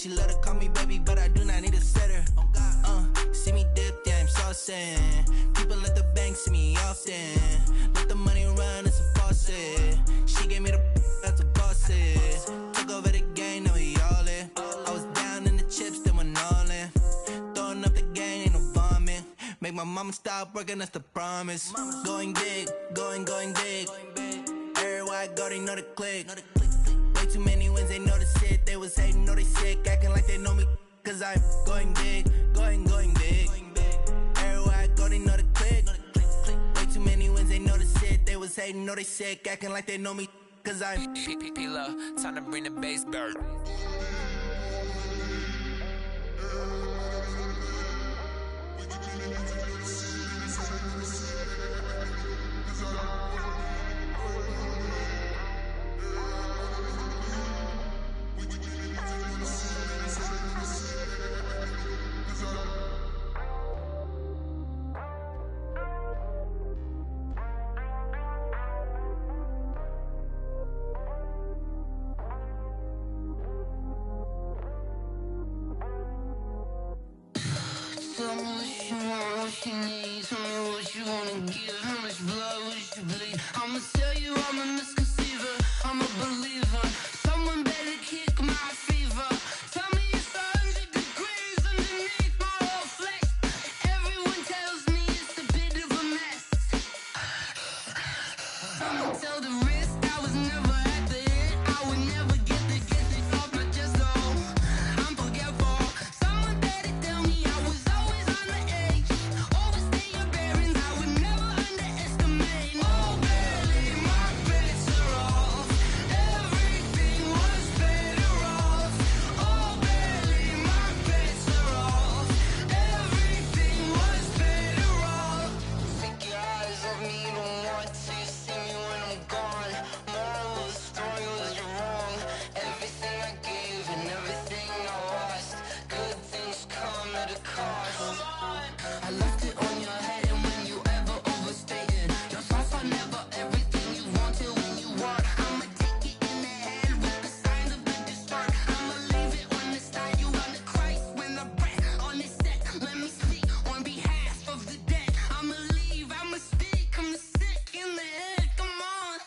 She love to call me baby, but I do not need a setter. See me dip, yeah, I'm saucing. People at the bank see me often. Let the money run, it's a faucet. She gave me the that's a bosses. Took over the game, now we all in. I was down in the chips, then went all in. Throwing up the game, ain't no vomit. Make my mama stop working, that's the promise. Going big, going big. Everywhere I go, they know the click. Way too many wins, they know the shit. They was hating, know they sick, acting like they know me. Cause I'm going big, going big. Everywhere I go, they know the click. Way too many wins, they know the shit. They was hating, know they sick, acting like they know me. Cause I'm P-P-P-Lo, time to bring the bass back. Tell me what you want, what you need. Tell me what you wanna give. How much blood would you bleed? I'ma tell you I'm a misconceiver. I'm a believer. Someone better kick my fever. Tell me it's 100 degrees underneath my whole flesh. Everyone tells me it's a bit of a mess. I'ma tell the risk I was never at the hit. I would never get this off my chest though. I'm forgetful. Someone better tell me I was always on the edge. Overstay your bearings, I would never underestimate. Oh barely, my bets are off. Everything was better off. Oh barely, my bets are off. Everything was better off. Think your eyes of me don't want to see me when I'm gone. Moral of the story was you're wrong. Everything I gave and everything I lost. Good things come at a cost. I left it on your head, and when you ever overstated, your thoughts are never everything you wanted when you want. I'ma take it in the head with the signs of the distort. I'ma leave it on the side. You on the Christ when the breath on the set. Let me speak on behalf of the dead. I'ma leave, I'ma speak. I'm sick in the head. Come on,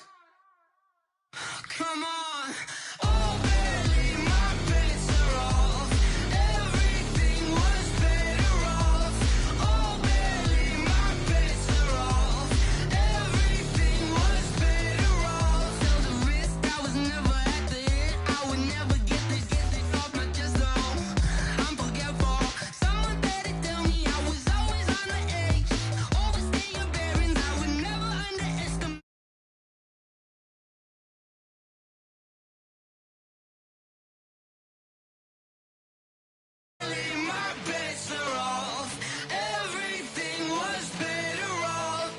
come on. Oh, barely, my bets are off. Everything was better off. Oh, barely, my bets are off. Everything was better off. Tell the risk I was never at the hit. I would never get this off my chest though. I'm forgetful. Someone better tell me I was always on the edge. Overstay your bearings, I would never underestimate. My bets are off. Everything was better off.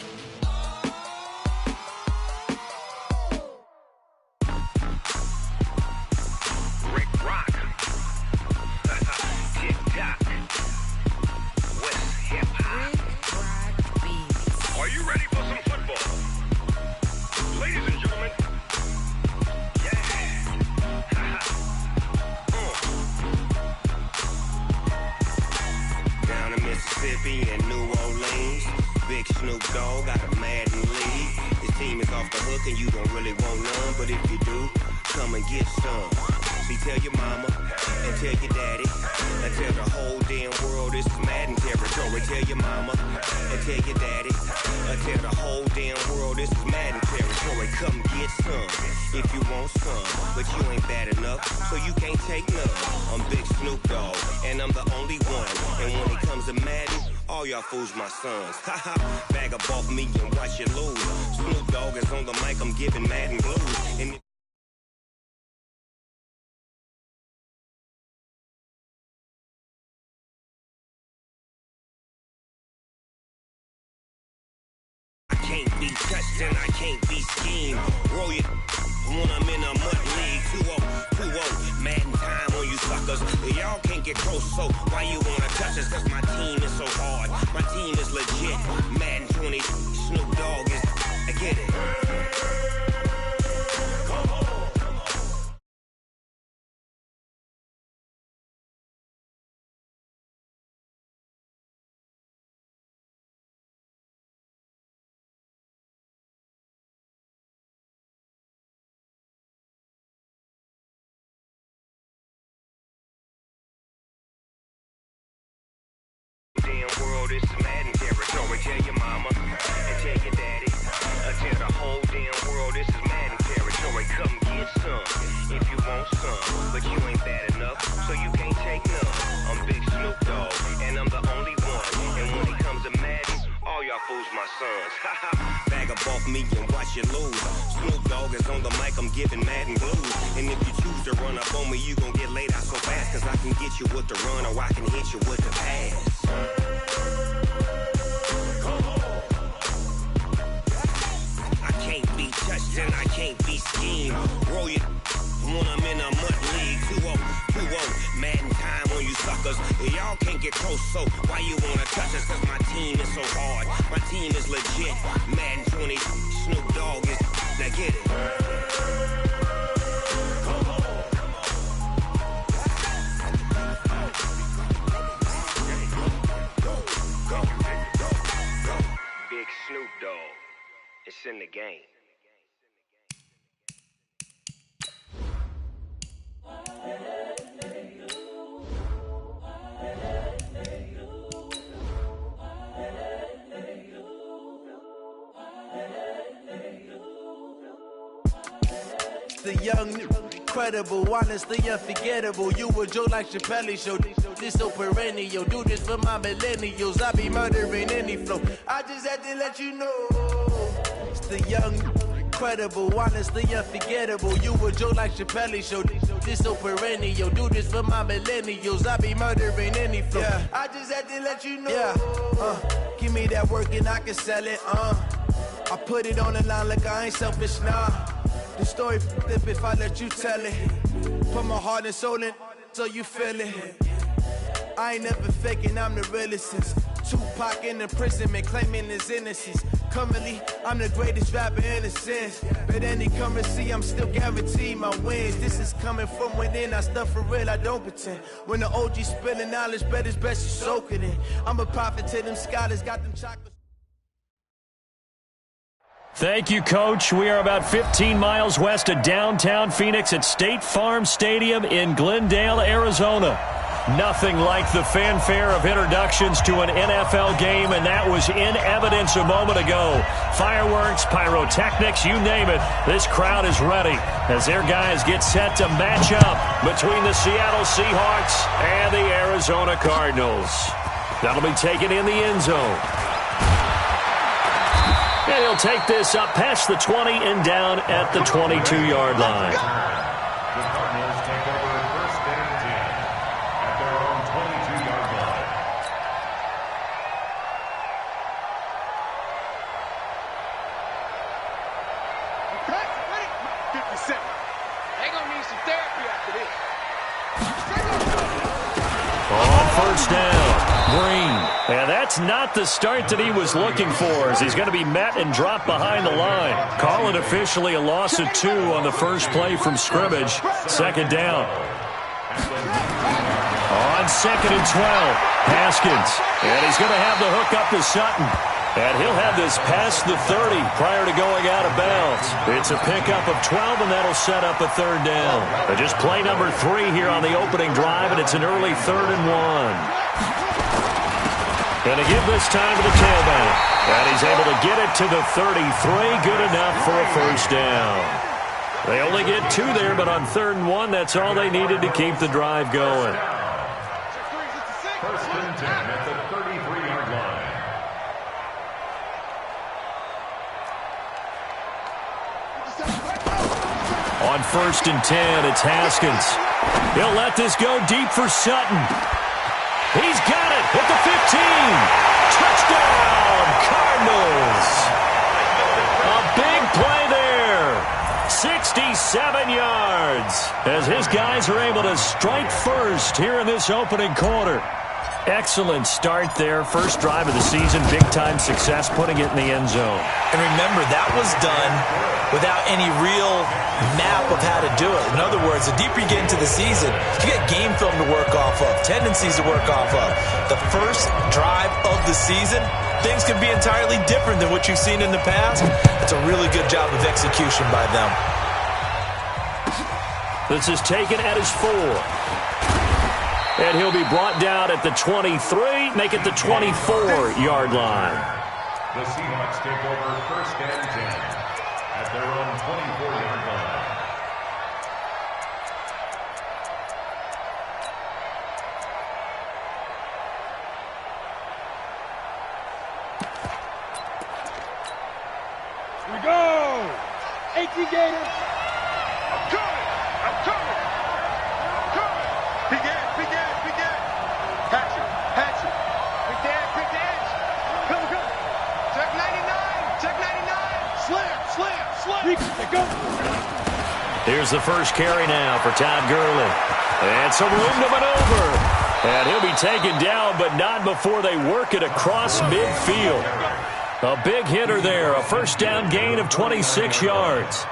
Rick Rock. Tick-tock. West hip-hop. Are you ready for some football? Ladies and gentlemen. Yeah. Down in Mississippi and New Orleans, Big Snoop Dogg got a Madden lead. His team is off the hook and you don't really want none, but if you do, come and get some. See, tell your mama and tell your daddy and tell the whole damn world this is Madden territory. Tell your mama and tell your daddy and tell the whole damn world this is Madden territory. Come get some if you want some, but you ain't bad enough, so you can't take none. I'm Big Snoop Dogg and I'm the only one. And when it comes to Madden, all y'all fools my sons. Haha, bag up off me and watch you lose. Snoop Dogg is on the mic, I'm giving Madden blues. And can't be touched and I can't be schemed. Roll it when I'm in a mud league. 2-0, Madden time on you suckers. Y'all can't get close, so why you wanna touch us? Cause my team is so hard. My team is legit. Madden 20, Snoop Dogg is, I get it. want some, if you want some, but you ain't bad enough, so you can't take none. I'm Big Snoop Dogg, and I'm the only one. And when it comes to Madden, all y'all fools my sons. Bag up off me and watch you lose. Snoop Dogg is on the mic, I'm giving Madden blues. And if you choose to run up on me, you gon' get laid out so fast. Cause I can get you with the run or I can hit you with the pass. I can't be touched and I can't be schemed. Roll you when I'm in a mud league. 2-0, Madden time on you suckers. Y'all can't get close, so why you wanna touch us? Cause my team is so hard. My team is legit. Madden 20, Snoop Dogg is. Now get it. Big Snoop Dogg. It's in the game. The young, incredible, honestly unforgettable. You a joke like Chappelle Show. This so perennial. Do this for my millennials. I be murdering any flow. I just had to let you know. It's the young, incredible, honestly unforgettable. You a joke like Chappelle Show. This so perennial. Do this for my millennials. I be murdering any flow. Yeah. I just had to let you know. Yeah. Give me that work and I can sell it. I put it on the line like I ain't selfish, nah. The story flip if I let you tell it. Put my heart and soul in so you feel it. I ain't never faking, I'm the realest since Tupac in imprisonment, claiming his innocence. Currently, I'm the greatest rapper in a sense. But any currency, I'm still guaranteed my wins. This is coming from within, I stuff for real, I don't pretend. When the OG spilling knowledge, bet it's best you soak it in. I'm a prophet to them scholars, got them chocolates. Thank you, Coach. We are about 15 miles west of downtown Phoenix at State Farm Stadium in Glendale, Arizona. Nothing like the fanfare of introductions to an NFL game, and that was in evidence a moment ago. Fireworks, pyrotechnics, you name it. This crowd is ready as their guys get set to match up between the Seattle Seahawks and the Arizona Cardinals. That'll be taken in the end zone. And he'll take this up past the 20 and down at the 22-yard line. The Cardinals take over first and 10 at their own 22-yard line. Wait, 50 seconds. They're going to need some therapy after this. On first down, Green. And that's not the start that he was looking for, as he's going to be met and dropped behind the line. Call it officially a loss of 2 on the first play from scrimmage. Second down. On second and 12, Haskins. And he's going to have the hook up to Sutton. And he'll have this past the 30 prior to going out of bounds. It's a pickup of 12, and that'll set up a third down. Just play number 3 here on the opening drive, and it's an early 3rd and 1. And to give this time to the tailback. And he's able to get it to the 33. Good enough for a first down. They only get 2 there, but on 3rd and 1, that's all they needed to keep the drive going. First and 10 at the 33-yard line. On first and 10, it's Haskins. He'll let this go deep for Sutton. He's got it at the 15. Touchdown, Cardinals. A big play there. 67 yards as his guys are able to strike first here in this opening quarter. Excellent start there. First drive of the season. Big-time success, putting it in the end zone. And remember, that was done without any real map of how to do it. In other words, the deeper you get into the season, you get game film to work off of, tendencies to work off of. The first drive of the season, things can be entirely different than what you've seen in the past. It's a really good job of execution by them. This is taken at his 4. And he'll be brought down at the 23, make it the 24-yard line. The Seahawks take over first and 10 at their own 24-yard line. we go. 18 Gator. I'm coming. I'm coming. I'm coming. Big edge, big edge, big edge. Hatchet, hatchet. Big edge, big edge. Come, come. Check 99, check 99. Slam, slam, slam. Go. Here's the first carry now for Todd Gurley. And some room to maneuver. And he'll be taken down, but not before they work it across midfield. A big hitter there, a first down gain of 26 yards.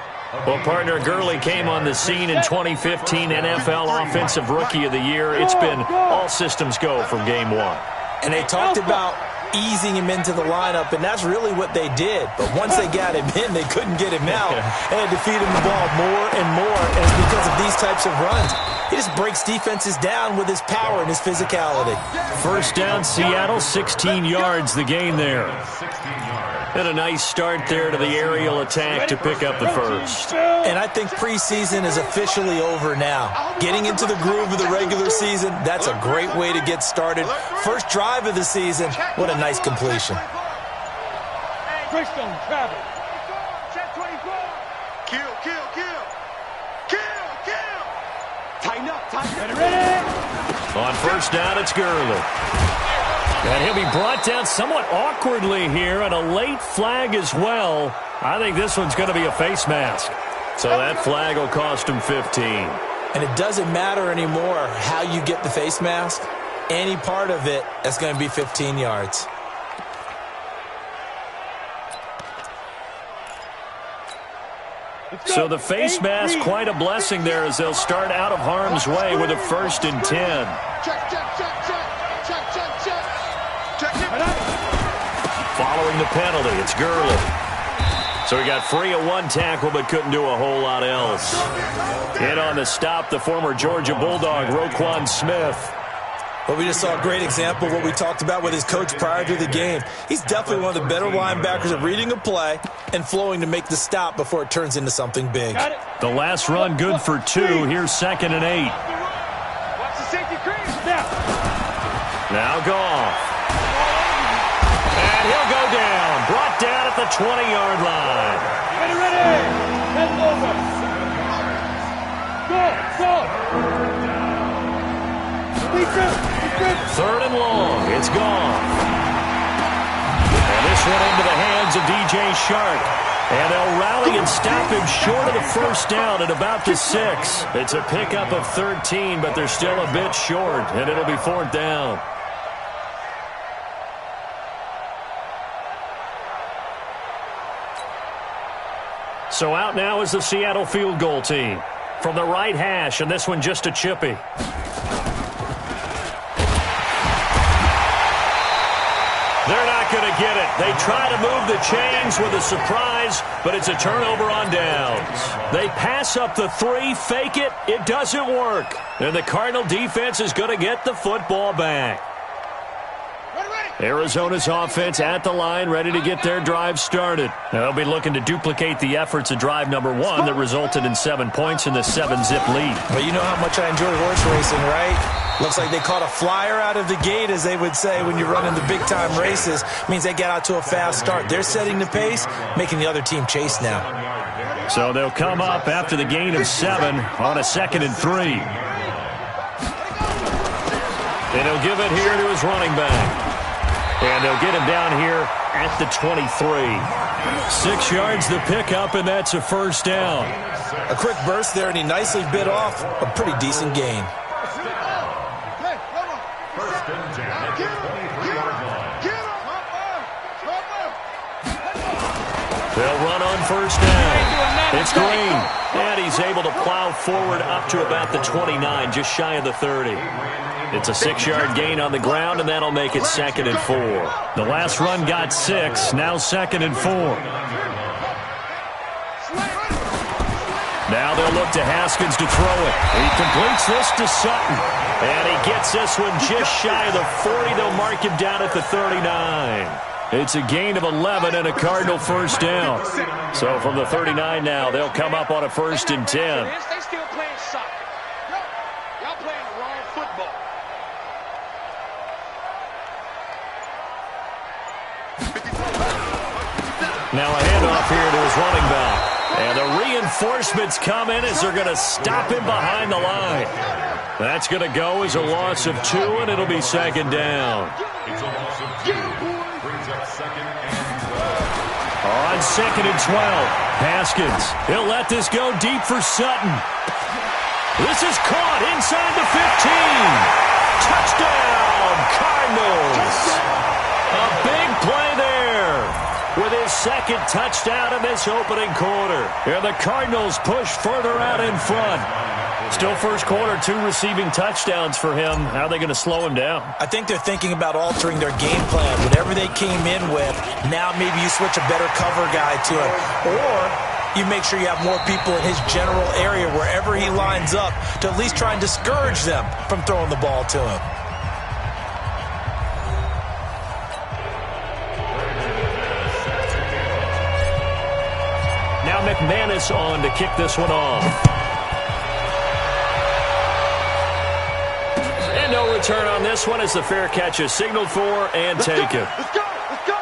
Well, partner, Gurley came on the scene in 2015 NFL Offensive Rookie of the Year. It's been all systems go from game one. And they talked about easing him into the lineup, and that's really what they did. But once they got him in, they couldn't get him out, and had to feed him the ball more and more. And it's because of these types of runs. He just breaks defenses down with his power and his physicality. First down, Seattle, 16 yards the gain there. And a nice start there to the aerial attack to pick up the first. And I think preseason is officially over now. Getting into the groove of the regular season, that's a great way to get started. First drive of the season, what a nice completion. Christian travel. Check 24. Kill, kill, kill. Kill, kill. Tighten up, tighten up. Ready? On first down, it's Gurley. And he'll be brought down somewhat awkwardly here, and a late flag as well. I think this one's going to be a face mask. So that flag will cost him 15. And it doesn't matter anymore how you get the face mask. Any part of it is going to be 15 yards. So the face mask, quite a blessing there as they'll start out of harm's way with a 1st and 10. Check, check, check, check. Check, check, check. Following the penalty, it's Gurley. So he got free of one tackle but couldn't do a whole lot else. In on the stop, the former Georgia Bulldog, Roquan Smith. Well, we just saw a great example of what we talked about with his coach prior to the game. He's definitely one of the better linebackers at reading a play and flowing to make the stop before it turns into something big. The last run good for 2. Here's 2nd and 8. Watch the safety crease. Now Goff. And he'll go down. Brought down at the 20-yard line. Ready, ready. Head over. Go, go. 3rd and long. It's Goff. And this one into the hands of DJ Shark. And they'll rally and stop him short of the first down at about the 6. It's a pickup of 13, but they're still a bit short, and it'll be 4th down. So out now is the Seattle field goal team. From the right hash, and this one just a chippy. They're not going to get it. They try to move the chains with a surprise, but it's a turnover on downs. They pass up the 3, fake it. It doesn't work. And the Cardinal defense is going to get the football back. Arizona's offense at the line, ready to get their drive started. They'll be looking to duplicate the efforts of drive number 1 that resulted in 7 points in the 7-zip lead. But you know how much I enjoy horse racing, right? Looks like they caught a flyer out of the gate, as they would say when you're running the big-time races. Means they get out to a fast start. They're setting the pace, making the other team chase now. So they'll come up after the gain of 7 on a 2nd and 3. And he'll give it here to his running back. And they'll get him down here at the 23. 6 yards the pickup, and that's a first down. A quick burst there, and he nicely bit off a pretty decent gain. They'll run on first down. It's Green, and he's able to plow forward up to about the 29, just shy of the 30. It's a 6-yard gain on the ground, and that'll make it 2nd and 4. The last run got 6, now 2nd and 4. Now they'll look to Haskins to throw it. He completes this to Sutton, and he gets this one just shy of the 40. They'll mark him down at the 39. It's a gain of 11 and a Cardinal first down. So from the 39 now, they'll come up on a 1st and 10. They still playing soccer. Y'all playing the wrong football. Now a handoff here to his running back. And the reinforcements come in as they're going to stop him behind the line. That's going to go as a loss of 2, and it'll be second down. It's a loss of 2. Brings up second and 12. On second and 12, Haskins. He'll let this go deep for Sutton. This is caught inside the 15. Touchdown, Cardinals. A big play there with his second touchdown in this opening quarter. And the Cardinals push further out in front. Still first quarter, 2 receiving touchdowns for him. How are they going to slow him down? I think they're thinking about altering their game plan. Whatever they came in with, now maybe you switch a better cover guy to him. Or you make sure you have more people in his general area wherever he lines up to at least try and discourage them from throwing the ball to him. Now McManus on to kick this one off. And no return on this one as the fair catch is signaled for and taken. Let's go. Let's go.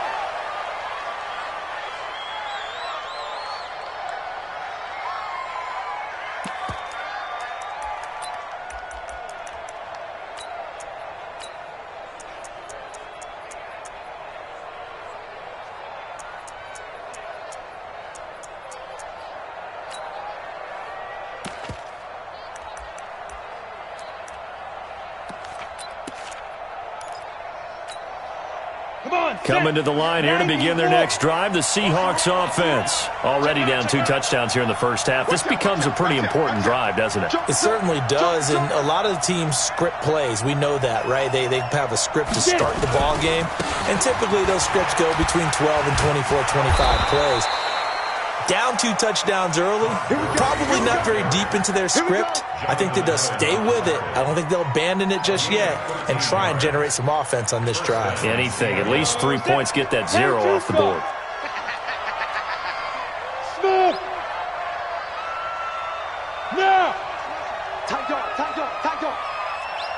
Coming to the line here to begin their next drive, the Seahawks offense. Already down 2 touchdowns here in the first half. This becomes a pretty important drive, doesn't it? It certainly does, and a lot of the teams script plays. We know that, right? They have a script to start the ball game, and typically those scripts go between 12 and 24, 25 plays. Down 2 touchdowns early, probably not very deep into their script. I think they'll stay with it. I don't think they'll abandon it just yet and try and generate some offense on this drive. Anything. At least 3 points, get that 0 off the board. Smooth. Now. Tight go.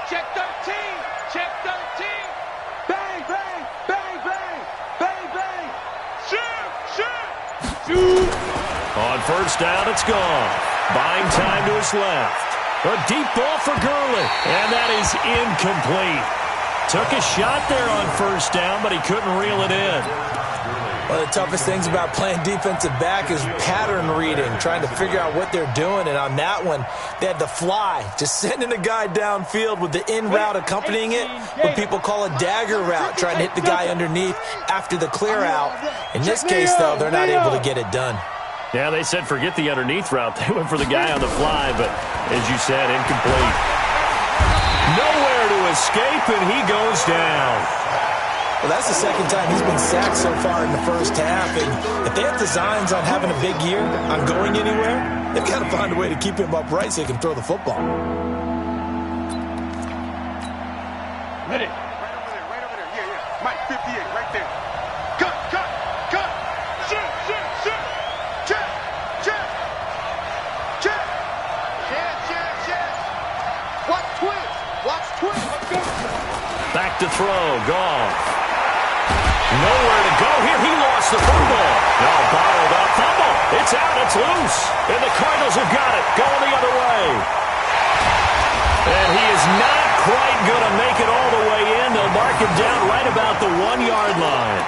Check 13. Check 13. Bang, bang, bang, bang, bang, bang. Shoot. On first down, it's gone. Buying time to his left. A deep ball for Gurley, and that is incomplete. Took a shot there on first down, but he couldn't reel it in. One of the toughest things about playing defensive back is pattern reading, trying to figure out what they're doing. And on that one, they had the fly, just sending a guy downfield with the in route accompanying it, what people call a dagger route, trying to hit the guy underneath after the clear out. In this case, though, they're not able to get it done. Yeah, they said forget the underneath route. They went for the guy on the fly, but as you said, incomplete. Nowhere to escape, and he goes down. Well, that's the second time he's been sacked so far in the first half. And if they have designs on having a big year, on going anywhere, they've got to find a way to keep him upright so he can throw the football. Ready. Right over there. Yeah. Mike, 58, right there. Cut. Shoot. Check. Watch twist. Back to throw, Goff. Nowhere to go here. He lost the football. Now bottled up. Fumble. It's out. It's loose. And the Cardinals have got it. Going the other way. And he is not quite going to make it all the way in. They'll mark him down right about the 1-yard line.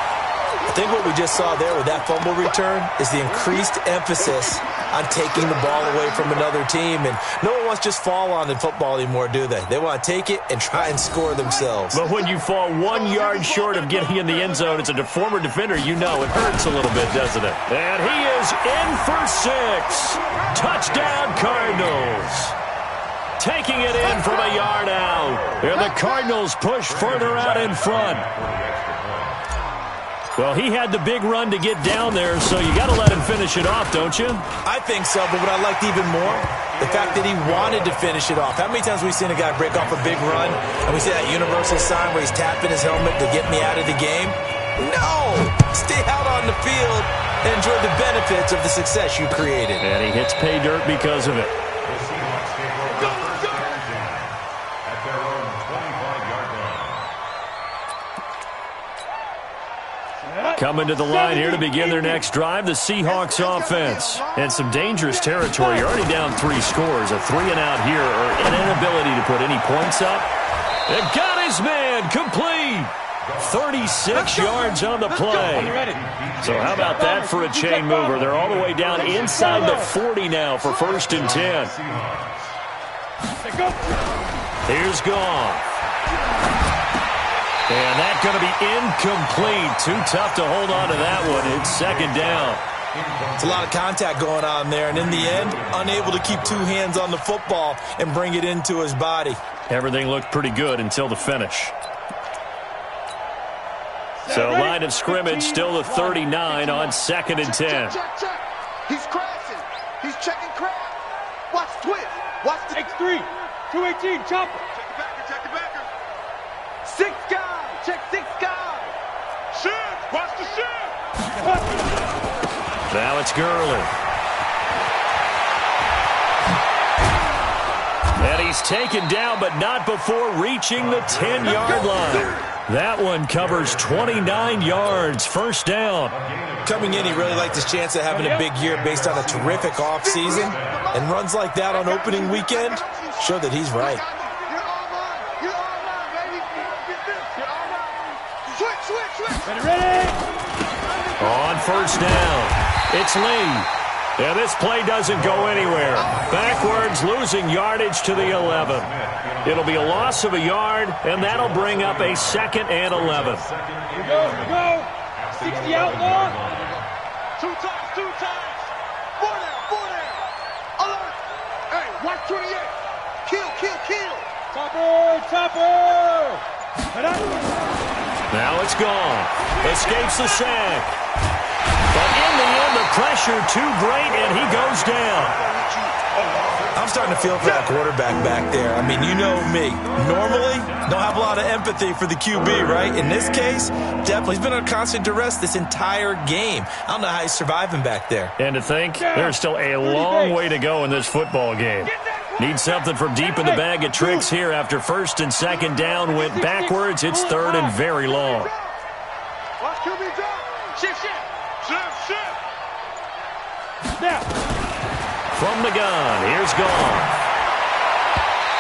I think what we just saw there with that fumble return is the increased emphasis on taking the ball away from another team. And no one wants to just fall on in football anymore, do they? They want to take it and try and score themselves. But when you fall 1 yard short of getting in the end zone as a former defender, you know it hurts a little bit, doesn't it? And he is in for 6. Touchdown, Cardinals. Taking it in from a yard out. And the Cardinals push further out in front. Well, he had the big run to get down there, so you got to let him finish it off, don't you? I think so, but what I liked even more, the fact that he wanted to finish it off. How many times have we seen a guy break off a big run, and we see that universal sign where he's tapping his helmet to get me out of the game? No! Stay out on the field and enjoy the benefits of the success you created. And he hits pay dirt because of it. The Seahawks take over first down at their own 25-yard line. Coming to the line here to begin their next drive, the Seahawks offense. And some dangerous territory. You're already down 3 scores. A 3-and-out here, or an inability to put any points up. It got his man complete. 36 yards on the play. So how about that for a chain mover? They're all the way down inside the 40 now for 1st and 10. Here's Goff. And that's going to be incomplete. Too tough to hold on to that one. It's 2nd down. It's a lot of contact going on there, and in the end, unable to keep 2 hands on the football and bring it into his body. Everything looked pretty good until the finish. So line of scrimmage still the 39 on 2nd and 10. Check. He's crashing. He's checking crash. Watch twist. Watch the X3. 218. Chopper. check the backer. 6 guys. Check 6 guys. Shift. Watch the shift. Now it's Gurley. And he's taken down, but not before reaching the 10-yard line. That one covers 29 yards. 1st down. Coming in, he really liked his chance of having a big year based on a terrific offseason. And runs like that on opening weekend show that he's right. Ready. On 1st down, it's Lee. And this play doesn't go anywhere. Backwards, losing yardage to the 11. It'll be a loss of a yard, and that'll bring up a 2nd and 11. Here we go. 60 outlaw. 2 times. 4 down. Alert. Hey, watch 28. Kill. Topper. Now it's gone. Escapes the sack. But in the end, the pressure too great, and he goes down. I'm starting to feel for that quarterback back there. I mean, you know me. Normally, don't have a lot of empathy for the QB, right? In this case, definitely. He's been under constant duress this entire game. I don't know how he's surviving back there. And to think, there's still a long way to go in this football game. Need something from deep in the bag of tricks here after 1st and 2nd down went backwards. It's 3rd and very long. Watch QB drop. Shift. Now. From the gun, here's Goff.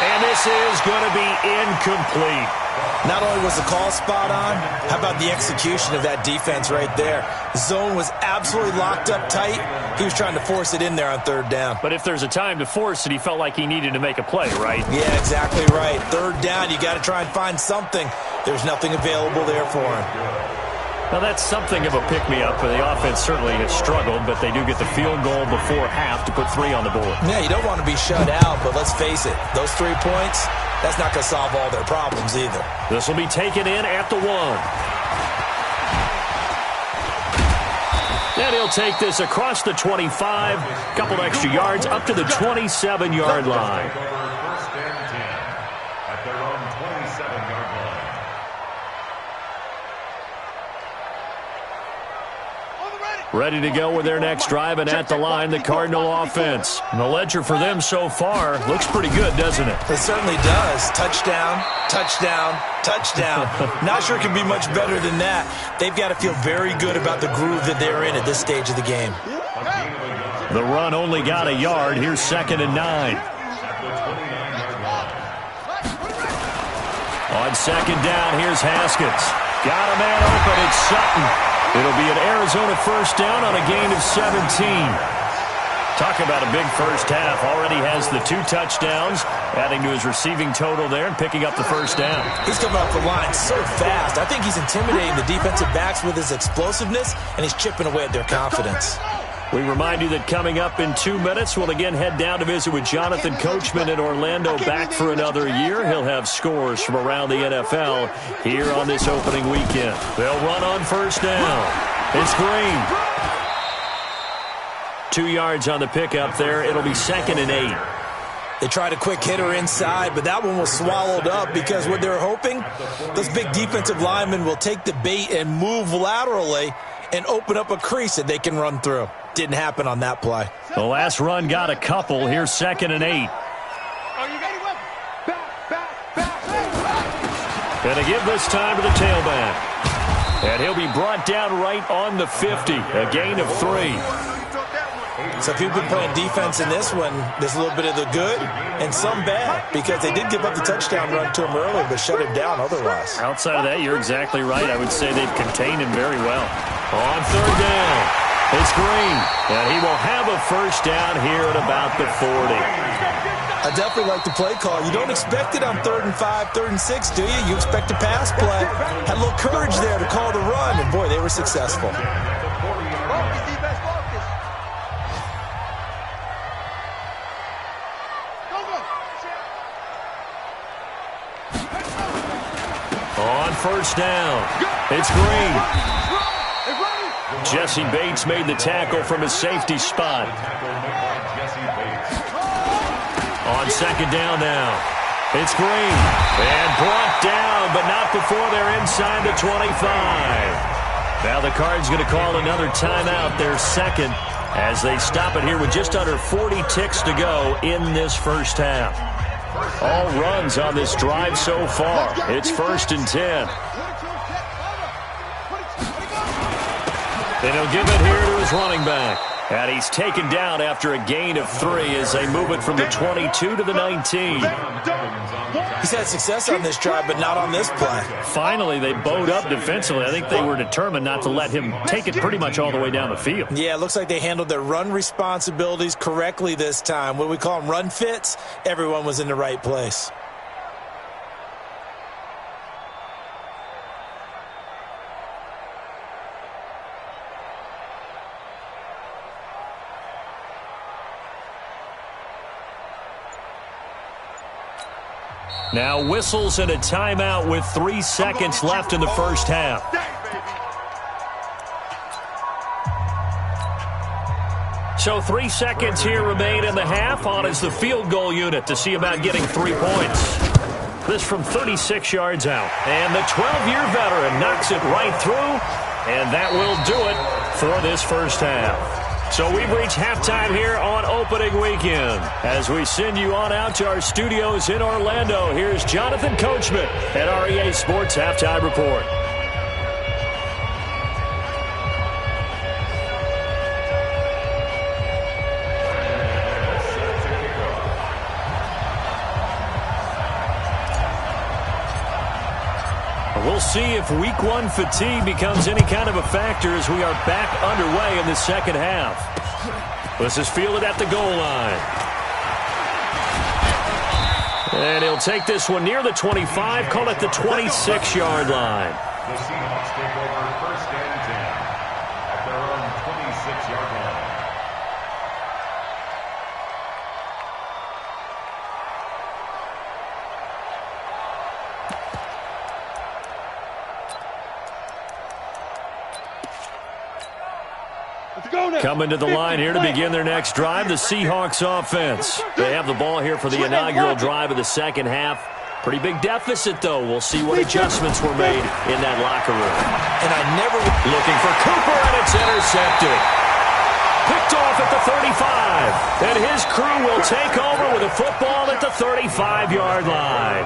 And this is going to be incomplete. Not only was the call spot on, how about the execution of that defense right there? The zone was absolutely locked up tight. He was trying to force it in there on 3rd down. But if there's a time to force it, he felt like he needed to make a play, right? Yeah, exactly right. 3rd down, you got to try and find something. There's nothing available there for him. Now, that's something of a pick-me-up. The offense certainly has struggled, but they do get the field goal before half to put 3 on the board. Yeah, you don't want to be shut out, but let's face it, those 3 points, that's not going to solve all their problems either. This will be taken in at the 1. And he'll take this across the 25, couple extra yards up to the 27-yard line. 1st and 10 at their own 27-yard line. Ready to go with their next drive, and at the line, the Cardinal offense. And the ledger for them so far looks pretty good, doesn't it? It certainly does. Touchdown. Not sure it can be much better than that. They've got to feel very good about the groove that they're in at this stage of the game. The run only got a yard. Here's 2nd and 9. On 2nd down, here's Haskins. Got a man open. It's Sutton. It'll be an Arizona 1st down on a gain of 17. Talk about a big first half. Already has the 2 touchdowns, adding to his receiving total there and picking up the 1st down. He's coming off the line so fast. I think he's intimidating the defensive backs with his explosiveness, and he's chipping away at their confidence. We remind you that coming up in 2 minutes, we'll again head down to visit with Jonathan Coachman in Orlando, back for another year. He'll have scores from around the NFL here on this opening weekend. They'll run on 1st down. It's Green. 2 yards on the pickup there. It'll be 2nd and 8. They tried a quick hitter inside, but that one was swallowed up because what they're hoping, those big defensive linemen will take the bait and move laterally and open up a crease that they can run through. Didn't happen on that play. The last run got a couple. Here's 2nd and 8. Are you ready? Back. And to give this time to the tailback. And he'll be brought down right on the 50, a gain of 3. So if you've been playing defense in this one, there's a little bit of the good and some bad, because they did give up the touchdown run to him earlier, but shut him down otherwise. Outside of that, you're exactly right. I would say they've contained him very well. On 3rd down, it's Green, and he will have a first down here at about the 40. I definitely like the play call. You don't expect it on 3rd and 5, 3rd and 6, do you? You expect a pass play. Had a little courage there to call the run, and boy, they were successful. On 1st down, it's Green. Jesse Bates made the tackle from his safety spot. On 2nd down now, it's Green. And brought down, but not before they're inside the 25. Now the Cards going to call another timeout, their second, as they stop it here with just under 40 ticks to go in this first half. All runs on this drive so far. It's 1st and 10. And he'll give it here to his running back. And he's taken down after a gain of 3 as they move it from the 22 to the 19. He's had success on this drive, but not on this play. Finally, they bowed up defensively. I think they were determined not to let him take it pretty much all the way down the field. Yeah, it looks like they handled their run responsibilities correctly this time. What we call them run fits, everyone was in the right place. Now whistles and a timeout with 3 seconds left in the first half. So 3 seconds here remain in the half. On is the field goal unit to see about getting 3 points. This from 36 yards out. And the 12-year veteran knocks it right through. And that will do it for this first half. So we've reached halftime here on opening weekend. As we send you on out to our studios in Orlando, here's Jonathan Coachman at REA Sports Halftime Report. We'll see if week 1 fatigue becomes any kind of a factor as we are back underway in the second half. This is fielded at the goal line. And he'll take this one near the 25, call it the 26-yard line. The Seahawks take over 1st and 10 at their own 26-yard line. Coming to the line here to begin their next drive, the Seahawks offense. They have the ball here for the inaugural drive of the second half. Pretty big deficit, though. We'll see what adjustments were made in that locker room. And I never... Looking for Cooper, and it's intercepted. Picked off at the 35. And his crew will take over with a football at the 35-yard line.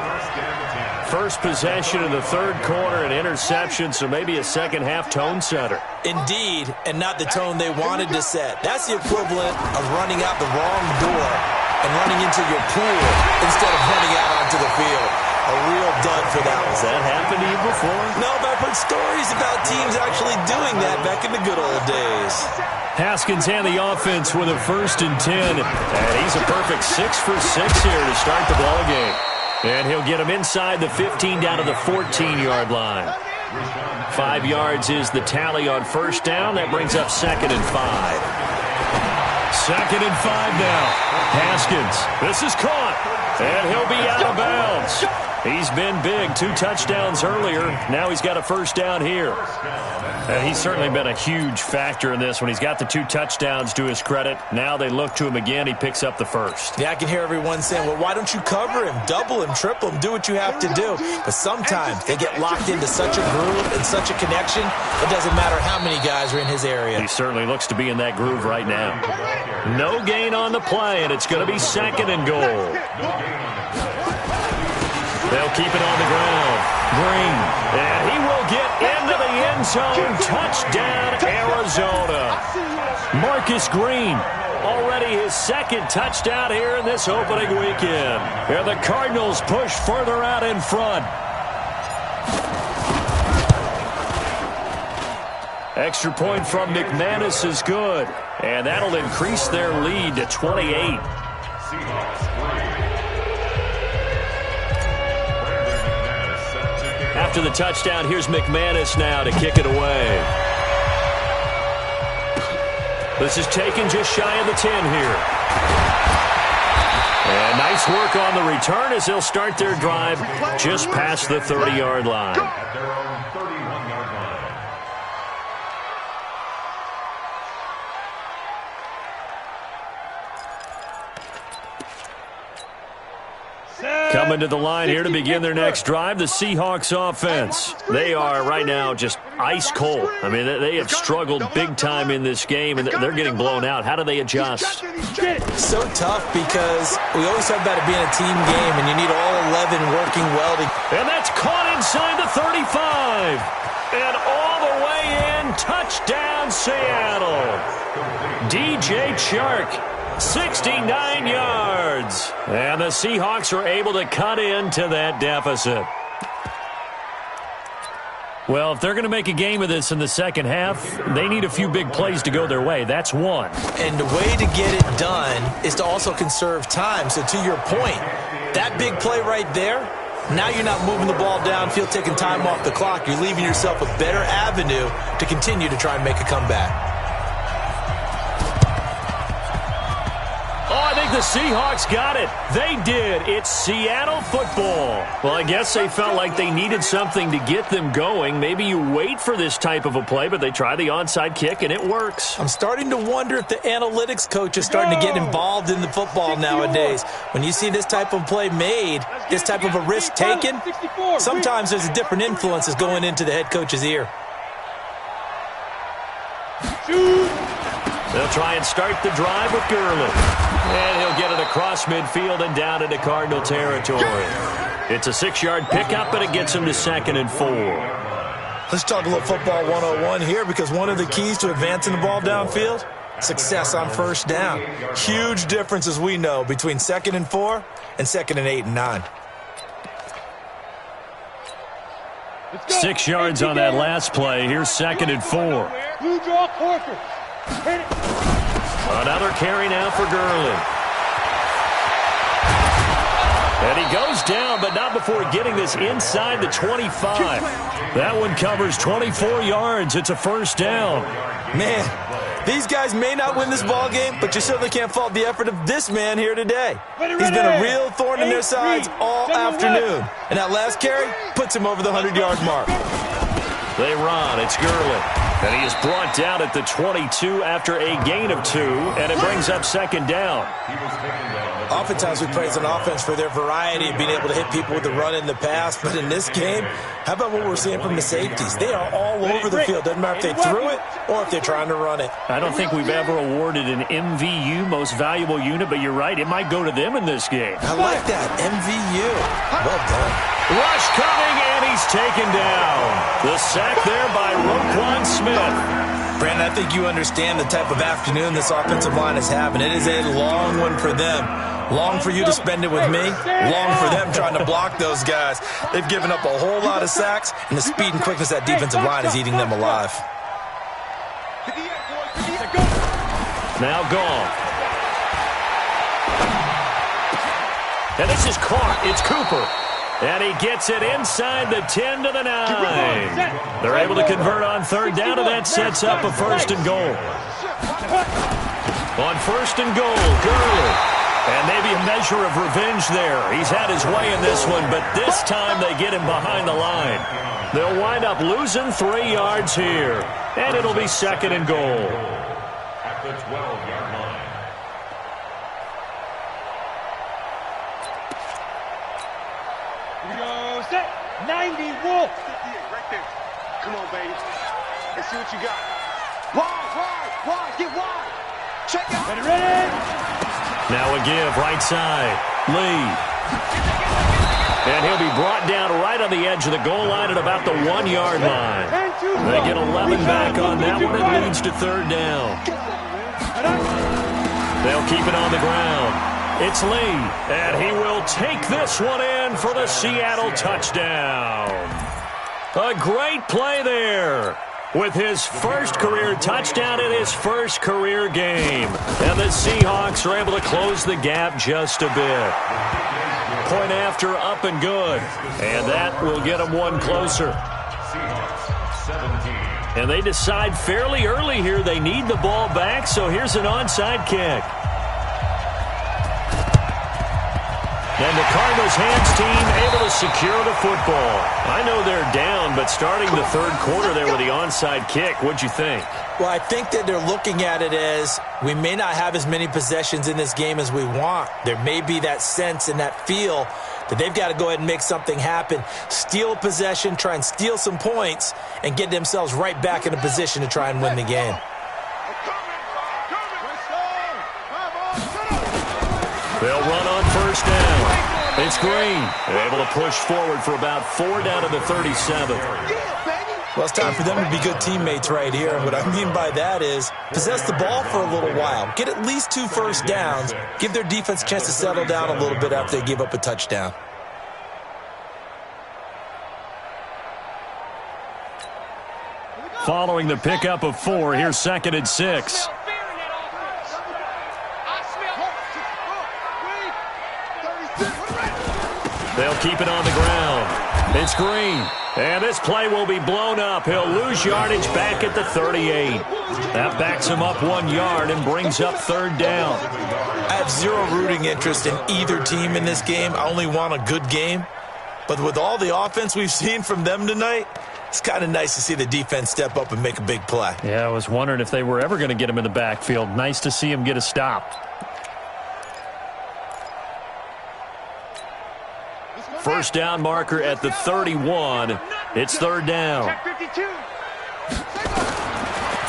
First possession in the third quarter, an interception, so maybe a second-half tone setter. Indeed, and not the tone they wanted to set. That's the equivalent of running out the wrong door and running into your pool instead of running out onto the field. A real dud for that one. Has that happened to you before? No, but I've heard stories about teams actually doing that back in the good old days. Haskins and the offense with a 1st and 10. And he's a perfect 6 for 6 here to start the ball game. And he'll get him inside the 15 down to the 14-yard line. 5 yards is the tally on first down. That brings up 2nd and 5. 2nd and 5 now. Haskins. This is caught. And he'll be out of bounds. He's been big. 2 touchdowns earlier. Now he's got a first down here. And he's certainly been a huge factor in this when he's got the 2 touchdowns to his credit. Now they look to him again. He picks up the first. Yeah, I can hear everyone saying, well, why don't you cover him, double him, triple him, do what you have to do. But sometimes they get locked into such a groove and such a connection, it doesn't matter how many guys are in his area. He certainly looks to be in that groove right now. No gain on the play, and it's going to be 2nd and goal. They'll keep it on the ground. Green, and he will get into the end zone. Touchdown, Arizona. Marcus Green, already his second touchdown here in this opening weekend. And the Cardinals push further out in front. Extra point from McManus is good, and that'll increase their lead to 28. After the touchdown, here's McManus now to kick it away. This is taken just shy of the 10 here. And nice work on the return as they'll start their drive just past the 30-yard line. At their own 31-yard line. Coming to the line here to begin their next drive, the Seahawks offense. They are right now just ice cold. I mean, they have struggled big time in this game, and they're getting blown out. How do they adjust? So tough because we always talk about it being a team game, and you need all 11 working well together. And that's caught inside the 35. And all the way in, touchdown Seattle. DJ Chark. 69 yards. And the Seahawks are able to cut into that deficit. Well, if they're going to make a game of this in the second half, they need a few big plays to go their way. That's one. And the way to get it done is to also conserve time. So to your point, that big play right there, now you're not moving the ball downfield, taking time off the clock. You're leaving yourself a better avenue to continue to try and make a comeback. Oh, I think the Seahawks got it. They did. It's Seattle football. Well, I guess they felt like they needed something to get them going. Maybe you wait for this type of a play, but they try the onside kick, and it works. I'm starting to wonder if the analytics coach is starting to get involved in the football nowadays. When you see this type of play made, this type of a risk taken, sometimes there's a different influence that's going into the head coach's ear. They'll try and start the drive with Gurley. And he'll get it across midfield and down into Cardinal territory. It's a 6-yard pickup, but it gets him to 2nd and 4. Let's talk a little football 101 here, because one of the keys to advancing the ball downfield, success on first down. Huge difference, as we know, between 2nd and 4 and 2nd and 8 and 9. 6 yards on that last play. Here's 2nd and 4. Blue draw Corker. Hit it. Another carry now for Gurley. And he goes down, but not before getting this inside the 25. That one covers 24 yards. It's a first down. Man, these guys may not win this ball game, but you certainly can't fault the effort of this man here today. He's been a real thorn in their sides all afternoon. And that last carry puts him over the 100-yard mark. They run. It's Gurley. And he is brought down at the 22 after a gain of 2, and it brings up 2nd down. Oftentimes we praise an offense for their variety of being able to hit people with the run and the pass, but in this game, how about what we're seeing from the safeties? They are all over the field. Doesn't matter if they threw it or if they're trying to run it. I don't think we've ever awarded an MVU, most valuable unit, but you're right, it might go to them in this game. I like that, MVU. Well done. Rush coming, and he's taken down. The sack there by Roquan Smith. Brandon, I think you understand the type of afternoon this offensive line is having. It is a long one for them. Long for you to spend it with me. Long for them trying to block those guys. They've given up a whole lot of sacks, and the speed and quickness of that defensive line is eating them alive. Now gone. And this is caught. It's Cooper. And he gets it inside the 10 to the 9. They're able to convert on 3rd down, and that sets up a 1st and goal. On 1st and goal, Gurley. And maybe a measure of revenge there. He's had his way in this one, but this time they get him behind the line. They'll wind up losing 3 yards here. And it'll be 2nd and goal. At the 12-yard line. Here we go. Set. 90 Wolf. Right there. Come on, baby. Let's see what you got. Wide. Get wide. Check out. Ready. Now a give, right side. Lee. And he'll be brought down right on the edge of the goal line at about the 1-yard line. They get 11 back on that one. It leads to third down. They'll keep it on the ground. It's Lee, and he will take this one in for the Seattle touchdown. A great play there with his first career touchdown in his first career game. And the Seahawks are able to close the gap just a bit. Point after, up and good. And that will get them one closer. And they decide fairly early here they need the ball back, so here's an onside kick. And the Cardinals hands team able to secure the football. I know they're down, but starting the third quarter there with the onside kick, what'd you think? Well, I think that they're looking at it as we may not have as many possessions in this game as we want. There may be that sense and that feel that they've got to go ahead and make something happen, steal a possession, try and steal some points, and get themselves right back in a position to try and win the game. They'll run on first down. It's Green. They're able to push forward for about 4 down to the 37. Well, it's time for them to be good teammates right here. And what I mean by that is possess the ball for a little while. Get at least 2 first downs. Give their defense a chance to settle down a little bit after they give up a touchdown. Following the pickup of 4, here's 2nd and 6. They'll keep it on the ground. It's Green. And this play will be blown up. He'll lose yardage back at the 38. That backs him up 1 yard and brings up third down. I have zero rooting interest in either team in this game. I only want a good game. But with all the offense we've seen from them tonight, it's kind of nice to see the defense step up and make a big play. Yeah, I was wondering if they were ever going to get him in the backfield. Nice to see him get a stop. First down marker at the 31. It's third down.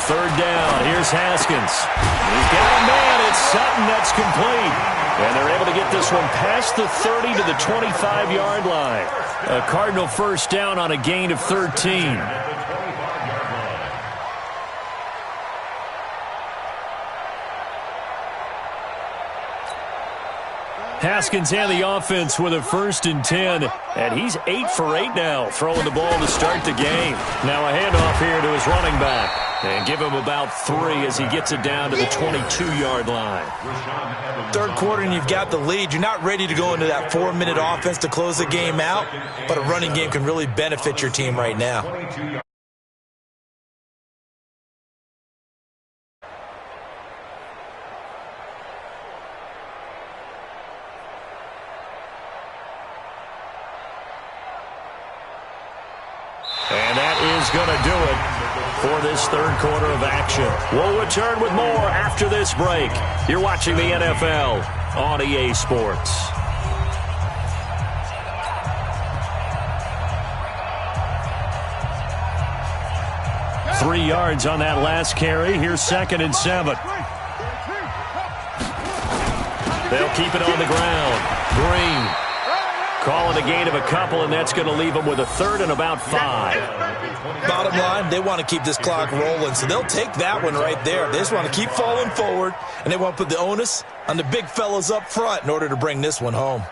Third down. Here's Haskins. He's got a man. It's Sutton that's complete. And they're able to get this one past the 30 to the 25-yard line. A Cardinal first down on a gain of 13. Haskins and the offense with a 1st and 10, and he's 8 for 8 now, throwing the ball to start the game. Now a handoff here to his running back, and give him about 3 as he gets it down to the 22-yard line. Third quarter and you've got the lead. You're not ready to go into that 4-minute offense to close the game out, but a running game can really benefit your team right now. And that is going to do it for this third quarter of action. We'll return with more after this break. You're watching the NFL on EA Sports. Three yards on that last carry. Here's 2nd and 7. They'll keep it on the ground. Green. Calling a gain of a couple, and that's going to leave them with a 3rd and about 5. Bottom line, they want to keep this clock rolling, so they'll take that one right there. They just want to keep falling forward, and they want to put the onus on the big fellas up front in order to bring this one home.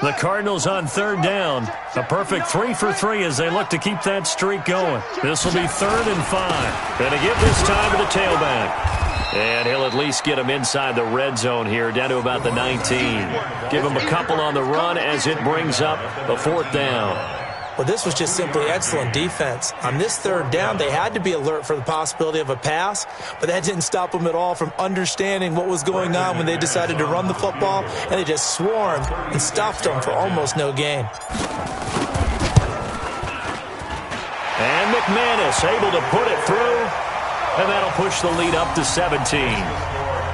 The Cardinals on third down. A perfect 3 for 3 as they look to keep that streak going. This will be 3rd and 5. Going to give this time to the tailback. And he'll at least get him inside the red zone here, down to about the 19. Give him a couple on the run as it brings up the 4th down. Well, this was just simply excellent defense. On this third down, they had to be alert for the possibility of a pass, but that didn't stop them at all from understanding what was going on when they decided to run the football, and they just swarmed and stuffed them for almost no gain. And McManus able to put it through, and that'll push the lead up to 17.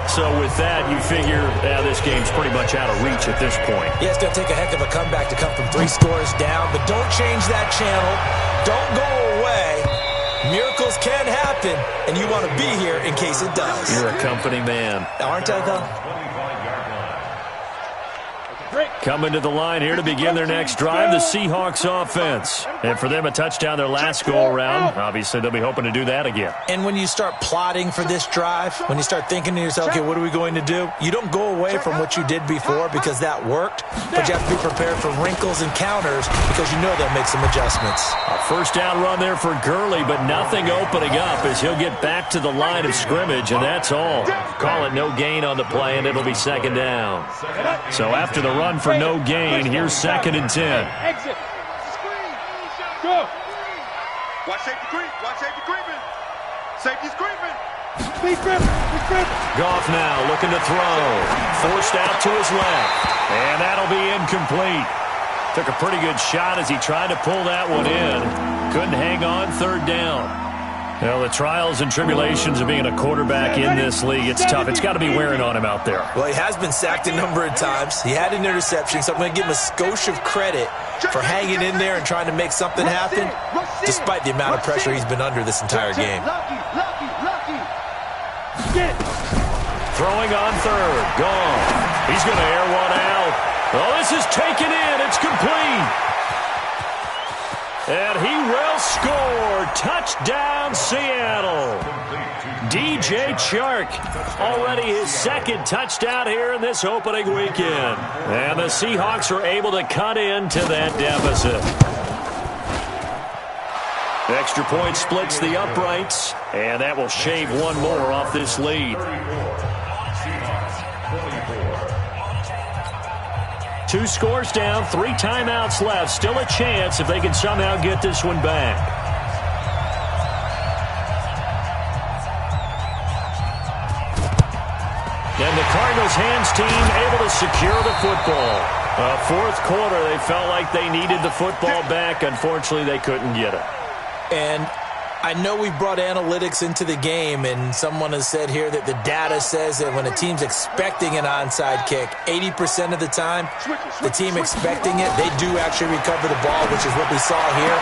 So with that, you figure this game's pretty much out of reach at this point. Yeah, it's going to take a heck of a comeback to come from 3 scores down, but don't change that channel. Don't go away. Miracles can happen, and you want to be here in case it does. You're a company man. Aren't I, though? Coming to the line here to begin their next drive, the Seahawks offense. And for them, a touchdown their last go-around. Obviously, they'll be hoping to do that again. And when you start plotting for this drive, when you start thinking to yourself, okay, what are we going to do? You don't go away from what you did before because that worked, but you have to be prepared for wrinkles and counters because you know they'll make some adjustments. A first down run there for Gurley, but nothing opening up as he'll get back to the line of scrimmage, and that's all. Call it no gain on the play, and it'll be second down. So after the run for no gain, here's 2nd and 10. Exit. Go. Watch safety creep. Watch safety creeping. Safety's creeping. Speed grip. Speed grip. Goff now looking to throw. Forced out to his left. And that'll be incomplete. Took a pretty good shot as he tried to pull that one in. Couldn't hang on 3rd down. Well, the trials and tribulations of being a quarterback in this league, it's tough. It's got to be wearing on him out there. Well, he has been sacked a number of times. He had an interception, so I'm going to give him a skosh of credit for hanging in there and trying to make something happen, despite the amount of pressure he's been under this entire game. Throwing on 3rd. Gone. He's going to air one out. Oh, this is taken in. It's complete. And he will score. Touchdown, Seattle. DJ Chark, already his 2nd touchdown here in this opening weekend. And the Seahawks are able to cut into that deficit. Extra point splits the uprights, and that will shave one more off this lead. 2 scores down, 3 timeouts left. Still a chance if they can somehow get this one back. And the Cardinals hands team able to secure the football. 4th quarter, they felt like they needed the football back. Unfortunately, they couldn't get it. And I know we brought analytics into the game, and someone has said here that the data says that when a team's expecting an onside kick, 80% of the time, the team expecting it, they do actually recover the ball, which is what we saw here.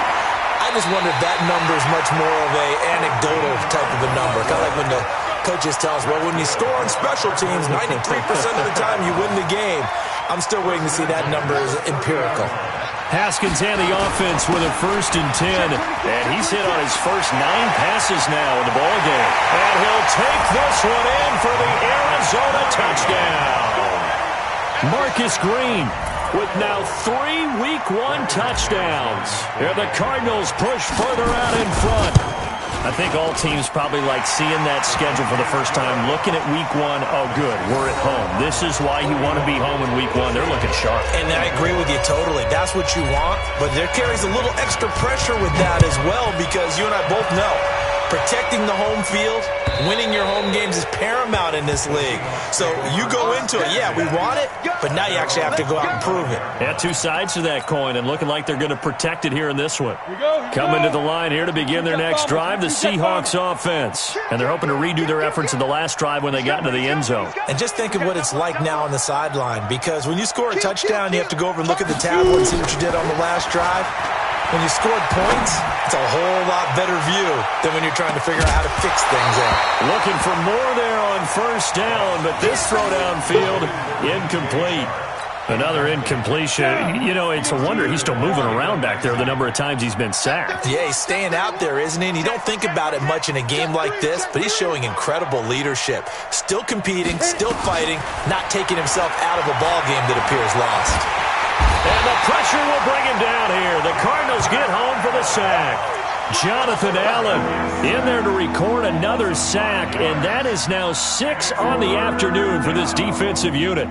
I just wonder if that number is much more of a anecdotal type of a number. Kind of like when the coaches tell us, well, when you score on special teams, 93% of the time you win the game. I'm still waiting to see that number is empirical. Haskins and the offense with a 1st and 10. And he's hit on his first 9 passes now in the ballgame. And he'll take this one in for the Arizona touchdown. Marcus Green with now 3 Week 1 touchdowns. And the Cardinals push further out in front. I think all teams probably like seeing that schedule for the first time, looking at Week 1. Oh, good, we're at home. This is why you want to be home in Week 1. They're looking sharp. And I agree with you totally. That's what you want, but there carries a little extra pressure with that as well because you and I both know protecting the home field, winning your home games is paramount in this league. So you go into it, yeah, we want it, but now you actually have to go out and prove it. Yeah, 2 sides to that coin, and looking like they're going to protect it here in this one. Coming to the line here to begin their next drive, the Seahawks offense. And they're hoping to redo their efforts in the last drive when they got into the end zone. And just think of what it's like now on the sideline, because when you score a touchdown, you have to go over and look at the tablet and see what you did on the last drive. When you scored points, it's a whole lot better view than when you're trying to figure out how to fix things out. Looking for more there on 1st down, but this throw downfield, incomplete. Another incompletion. You know, it's a wonder he's still moving around back there the number of times he's been sacked. Yeah, he's staying out there, isn't he? And you don't think about it much in a game like this, but he's showing incredible leadership. Still competing, still fighting, not taking himself out of a ball game that appears lost. And the pressure will bring him down here. The Cardinals get home for the sack. Jonathan Allen in there to record another sack, and that is now 6 on the afternoon for this defensive unit.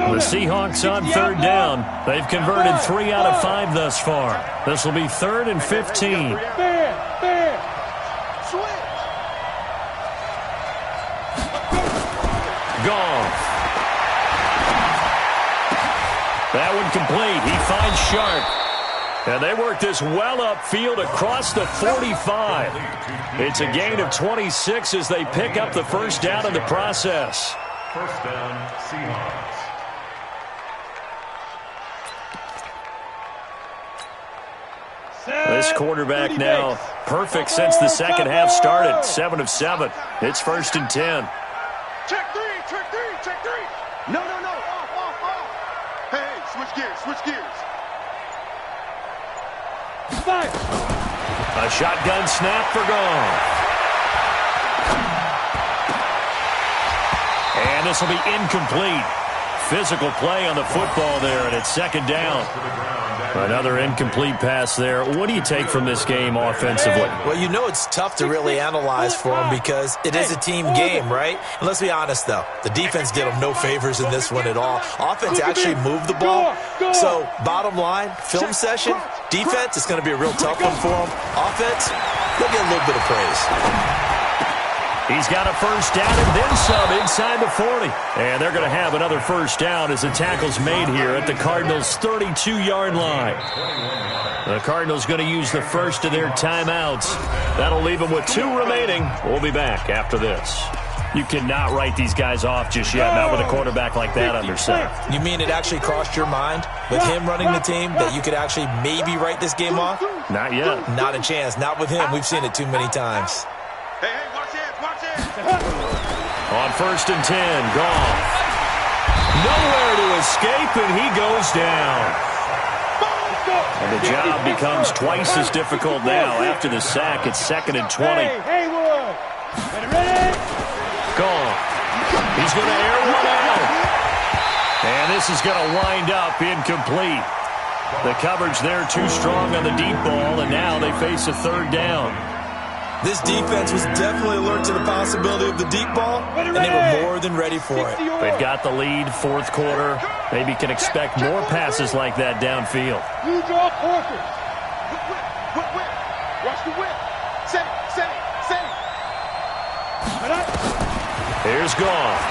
The Seahawks on 3rd down. They've converted 3 out of 5 thus far. This will be 3rd and 15. Goff. That one complete. He finds Sharp. And they work this well upfield across the 45. It's a gain of 26 as they pick up the 1st down in the process. 1st down, Seahawks. This quarterback now perfect since the second half started. 7 of 7. It's 1st and 10. Check 3, check 3, check 3. A shotgun snap for Goff. And this will be incomplete. Physical play on the football there, and it's second down. Another incomplete pass there. What do you take from this game offensively? Well, you know it's tough to really analyze for them because it is a team game, right? And let's be honest, though. The defense did them no favors in this one at all. Offense actually moved the ball. So, bottom line, film session, defense, it's going to be a real tough one for them. Offense, they'll get a little bit of praise. He's got a first down and then some inside the 40. And they're going to have another first down as the tackle's made here at the Cardinals' 32-yard line. The Cardinals going to use the first of their timeouts. That'll leave them with 2 remaining. We'll be back after this. You cannot write these guys off just yet, not with a quarterback like that under center. You mean it actually crossed your mind with him running the team that you could actually maybe write this game off? Not yet. Not a chance. Not with him. We've seen it too many times. Hey, watch it. On first and 10, Goff. Nowhere to escape, and he goes down. And the job becomes twice as difficult now. After the sack, it's second and 20. Goff. He's going to air one out. And this is going to wind up incomplete. The coverage there too strong on the deep ball, and now they face a third down. This defense was definitely alert to the possibility of the deep ball, and they were more than ready for it. They've got the lead, fourth quarter. Maybe can expect more passes like that downfield. You draw quarters. Whip. Watch the whip. Set it. Here's Goff.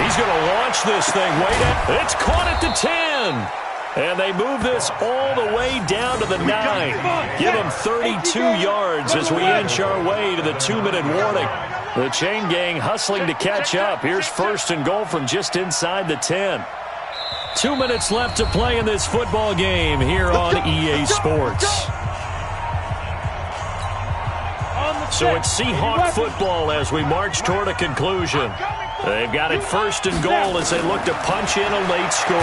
He's going to launch this thing way down. It's caught at the 10. And they move this all the way down to the 9. Give them 32 yards as we inch our way to the 2-minute warning. The chain gang hustling to catch up. Here's first and goal from just inside the 10. 2 minutes left to play in this football game here on EA Sports. So it's Seahawk football as we march toward a conclusion. They've got it first and goal as they look to punch in a late score.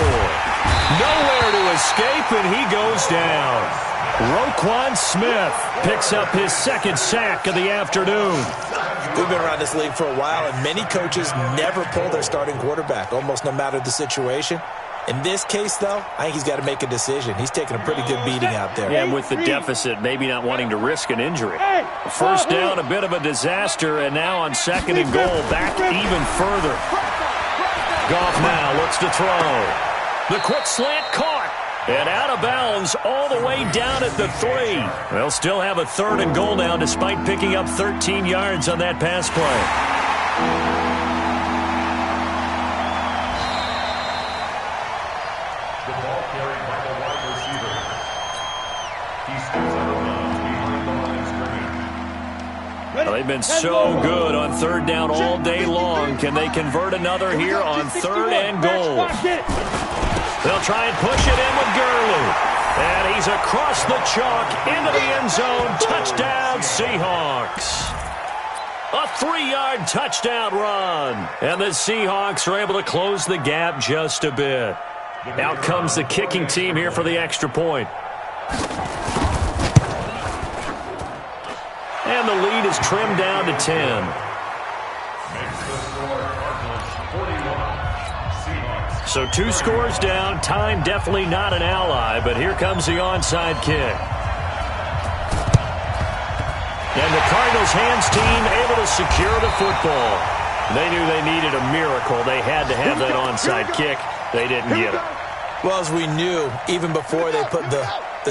Nowhere to escape, and he goes down. Roquan Smith picks up his second sack of the afternoon. We've been around this league for a while, and many coaches never pull their starting quarterback, almost no matter the situation. In this case, though, I think he's got to make a decision. He's taking a pretty good beating out there. Yeah, and with the deficit, maybe not wanting to risk an injury. First down, a bit of a disaster, and now on second and goal, back even further. Goff now looks to throw. The quick slant caught, and out of bounds all the way down at the 3. They'll still have a third and goal now despite picking up 13 yards on that pass play. They've been so good on third down all day long. Can they convert another here on third and goal? They'll try and push it in with Gurley. And he's across the chalk into the end zone. Touchdown, Seahawks. A 3-yard touchdown run. And the Seahawks are able to close the gap just a bit. Out comes the kicking team here for the extra point. And the lead is trimmed down to 10. So 2 scores down. Time definitely not an ally, but here comes the onside kick. And the Cardinals hands team able to secure the football. They knew they needed a miracle. They had to have that onside kick. They didn't get it. Well, as we knew, even before they put the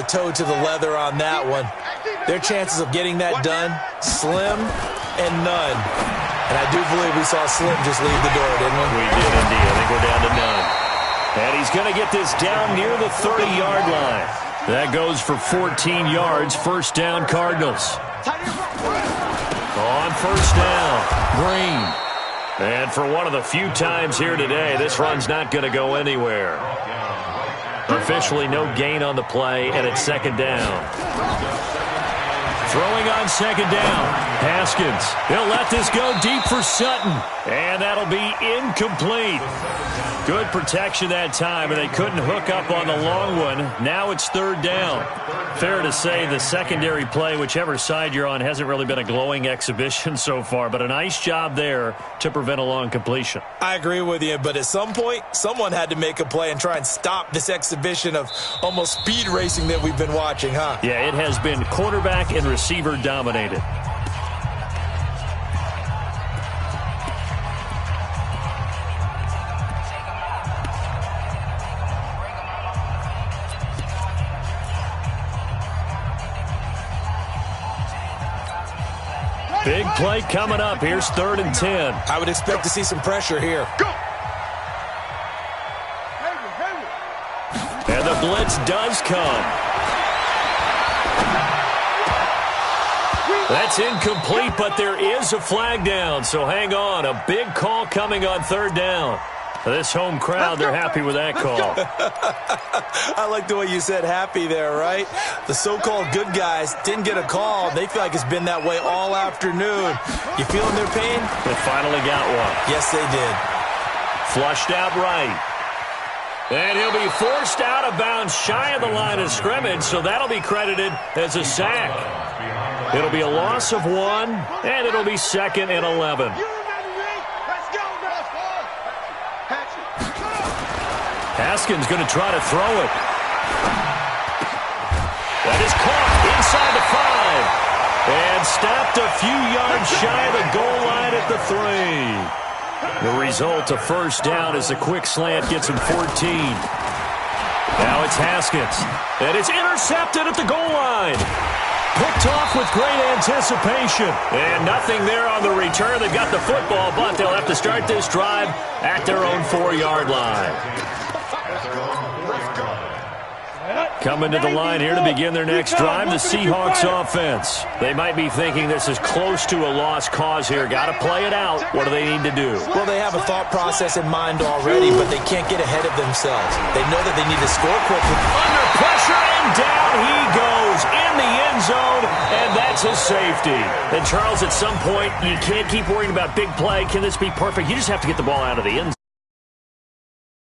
toe to the leather on that one, their chances of getting that done, slim and none. And I do believe we saw Slim just leave the door, didn't we? We did indeed. I think we're down to none. And he's going to get this down near the 30-yard line. That goes for 14 yards. First down, Cardinals. On first down, Green. And for one of the few times here today, this run's not going to go anywhere. Officially no gain on the play, and it's second down. Throwing on second down. Haskins. He'll let this go deep for Sutton. And that'll be incomplete. Good protection that time, and they couldn't hook up on the long one. Now it's third down. Fair to say the secondary play, whichever side you're on, hasn't really been a glowing exhibition so far, but a nice job there to prevent a long completion. I agree with you, but at some point, someone had to make a play and try and stop this exhibition of almost speed racing that we've been watching, huh? Yeah, it has been quarterback and receiver dominated. Big play coming up. Here's 3rd and 10. I would expect to see some pressure here. Go! And the blitz does come. That's incomplete, but there is a flag down, so hang on. A big call coming on 3rd down. This home crowd, they're happy with that call. I like the way you said happy there, right? The so-called good guys didn't get a call. They feel like it's been that way all afternoon. You feeling their pain? They finally got one. Yes, they did. Flushed out right. And he'll be forced out of bounds shy of the line of scrimmage, so that'll be credited as a sack. It'll be a loss of 1, and it'll be 2nd and 11. Haskins going to try to throw it. That is caught inside the 5. And stopped a few yards shy of the goal line at the 3. The result, a first down as the quick slant gets him 14. Now it's Haskins. And it's intercepted at the goal line. Picked off with great anticipation. And nothing there on the return. They've got the football, but they'll have to start this drive at their own 4-yard line. Coming to the line here to begin their next drive, the Seahawks offense. They might be thinking this is close to a lost cause here. Got to play it out. What do they need to do? Well, they have a thought process in mind already, but they can't get ahead of themselves. They know that they need to score quickly. Under pressure, and down he goes in the end zone, and that's his safety. And, Charles, at some point, you can't keep worrying about big play. Can this be perfect? You just have to get the ball out of the end zone.